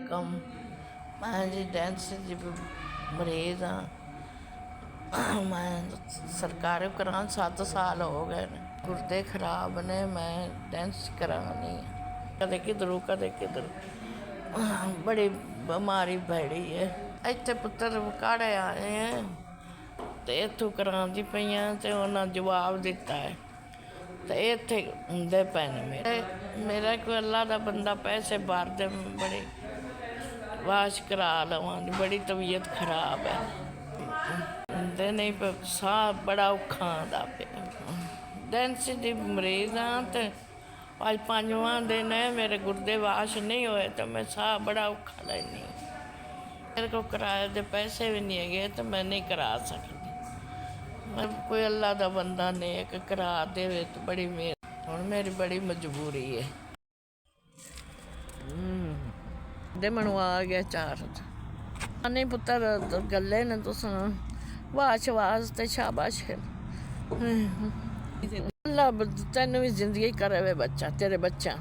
कम मैं जी डेंस जी मरीज हाँ। मैं सरकारी करा 7 साल हो गए ने, गुर्दे खराब ने, मैं डेंस करानी कदे किधरों कदे किधर, बड़ी बीमारी बैठी है। इतने पुत्र काड़े आए हैं तो इतों करांदी पई तो उन्हें जवाब दिता है तो इतने होंगे पे मेरा कोई अल्लाह का बंदा पैसे भर दे, बड़ी वाश करा लवा, बड़ी तबीयत खराब है, होंगे नहीं पे साह बड़ा औखा आंदा पे। डेंस दी मरीज हाँ तो अज 5वां दिन है, मेरे गुर्दे वाश नहीं होए तो मैं साह बड़ा औखा लैनी। मेरे को किराए के पैसे भी नहीं है तो मैं नहीं करा सकती। मैं कोई अल्लाह का बंदा नेक करा दे तो बड़ी मेहर, हुण मेरी बड़ी मजबूरी है। दे मनवा आ गया 4 नहीं पुत्र गले ने तुस वाश वास्ते शाबाश है। अल्लाह तेन भी जिंदगी करे बच्चा तेरे बच्चा।